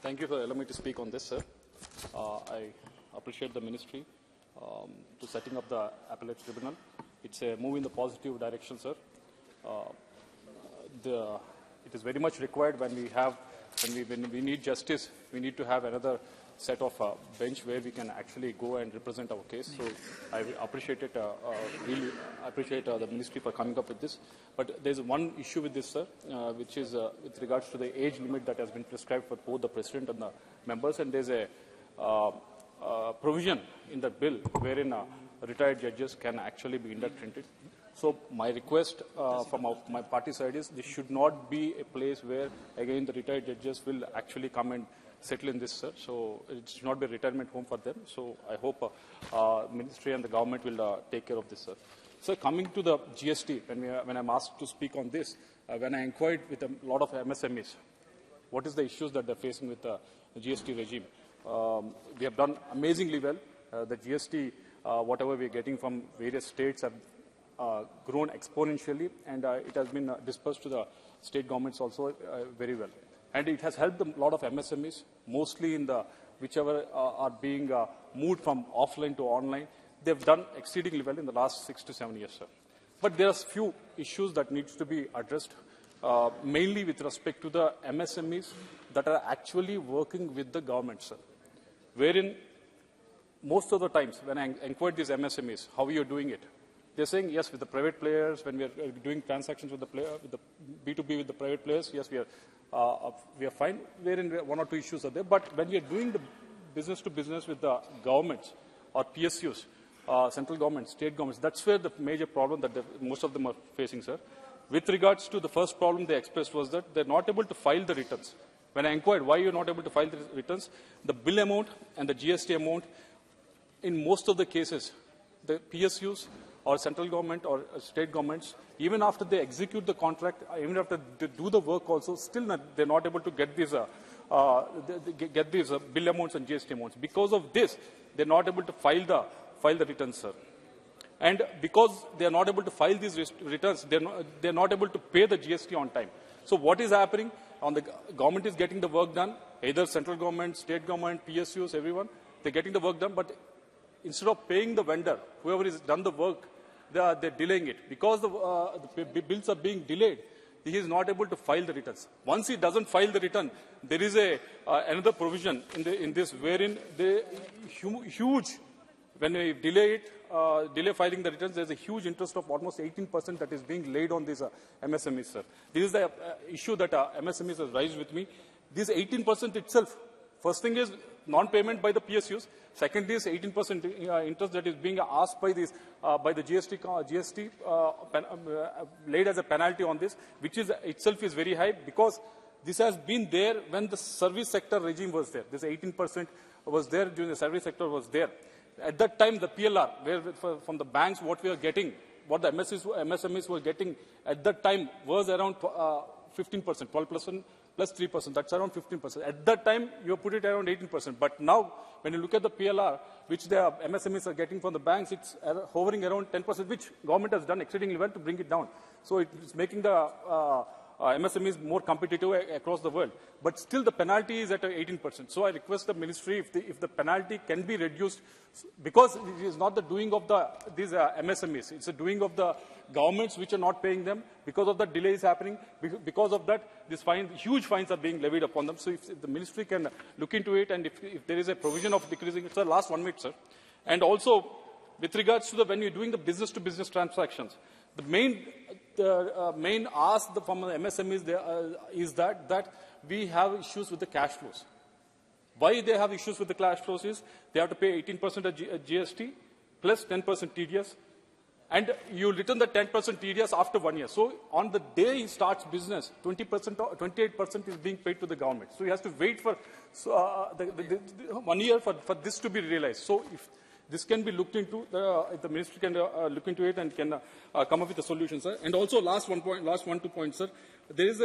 Thank you for allowing me to speak on this, sir. I appreciate the ministry to setting up the appellate tribunal. It's a move in the positive direction, sir. It is very much required when we need justice. We need to have another set of bench where we can actually go and represent our case. So I appreciate it. Really appreciate the ministry for coming up with this. But there's one issue with this, sir, which is with regards to the age limit that has been prescribed for both the president and the members. And there's a provision in the bill wherein retired judges can actually be inducted. So my request from my party side is this should not be a place where, again, the retired judges will actually come and settle in this, sir. So it should not be a retirement home for them. So I hope ministry and the government will take care of this, sir. So coming to the GST, when I'm asked to speak on this, when I inquired with a lot of MSMEs, what is the issues that they're facing with the GST regime? We have done amazingly well. The GST, whatever we're getting from various states, have grown exponentially, and it has been dispersed to the state governments also very well. And it has helped a lot of MSMEs, mostly in the whichever are being moved from offline to online. They've done exceedingly well in the last 6 to 7 years, sir. But there are few issues that needs to be addressed, mainly with respect to the MSMEs that are actually working with the government, sir. Wherein most of the times when I inquired these MSMEs, how are you doing it? They're saying, yes, with the private players, when we are doing transactions with the B2B with the private players, yes, we are fine. Wherein one or two issues are there. But when we are doing the business to business with the governments or PSUs, central governments, state governments, that's where the major problem that most of them are facing, sir. With regards to the first problem they expressed was that they're not able to file the returns. When I inquired why you're not able to file the returns, the bill amount and the GST amount, in most of the cases, the PSUs or central government or state governments, even after they execute the contract, even after they do the work also, still they're not able to get these bill amounts and GST amounts. Because of this, they're not able to file the returns, sir. And because they are not able to file these returns, they're not able to pay the GST on time. So what is happening? The government is getting the work done, either central government, state government, PSUs, everyone, they're getting the work done, but instead of paying the vendor, whoever has done the work, they're delaying it. Because the bills are being delayed, he is not able to file the returns. Once he doesn't file the return, there is another provision in this wherein huge, when we delay filing the returns, there's a huge interest of almost 18% that is being laid on these MSMEs, sir. This is the issue that MSMEs has raised with me. This 18% itself, first thing is non-payment by the PSUs. Second is 18% interest that is being asked by the GST laid as a penalty on this, which is itself is very high because this has been there when the service sector regime was there. This 18% was there during the service sector was there. At that time, the PLR, from the banks, what we are getting, what the MSMEs were getting at that time was around 15%, 12% plus 3%. That's around 15%. At that time, you put it around 18%. But now, when you look at the PLR, which the MSMEs are getting from the banks, it's hovering around 10%, which government has done exceedingly well to bring it down. So it's making the MSMEs more competitive across the world. But still, the penalty is at 18%. So I request the ministry, if the penalty can be reduced, because it is not the doing of these MSMEs, it's the doing of the governments which are not paying them. Because of that, delays happening. Because of that, huge fines are being levied upon them. So if the ministry can look into it, and if there is a provision of decreasing it, sir, last 1 minute, sir. And also, with regards to when you're doing the business-to-business transactions, the main ask from the MSMEs is that we have issues with the cash flows. Why they have issues with the cash flows is they have to pay 18% of GST plus 10% TDS, and you return the 10% TDS after 1 year. So on the day he starts business, 20% or 28% is being paid to the government. So he has to wait for 1 year for this to be realized. So if this can be looked into, if the ministry can look into it and can come up with a solution, sir. And also, last 2 points, sir. There is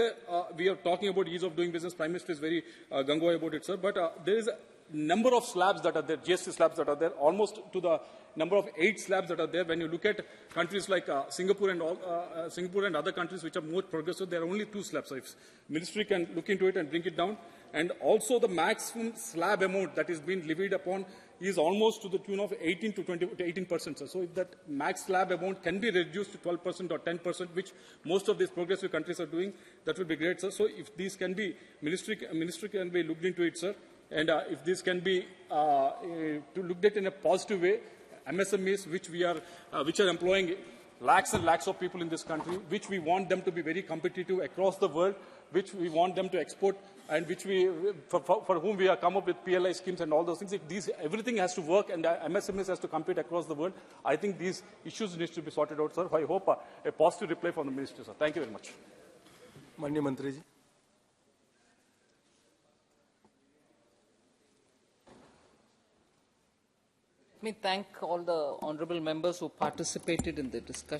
we are talking about ease of doing business. Prime Minister is very gung-ho about it, sir. But there is number of slabs that are there, GST slabs that are there, almost to the number of 8 slabs that are there. When you look at countries like Singapore and other countries which are more progressive, there are only 2 slabs. So if ministry can look into it and bring it down, and also the maximum slab amount that is being levied upon is almost to the tune of 18 to 18%. So if that max slab amount can be reduced to 12% or 10%, which most of these progressive countries are doing, that would be great, sir. So if these can be, ministry can be looked into it, sir. And if this can be looked at in a positive way, MSMEs, which are employing lakhs and lakhs of people in this country, which we want them to be very competitive across the world, which we want them to export, and which for whom we have come up with PLI schemes and all those things. If everything has to work and MSMEs has to compete across the world, I think these issues need to be sorted out, sir. I hope a positive reply from the minister, sir. Thank you very much. Manya Mantriji. Let me thank all the honourable members who participated in the discussion.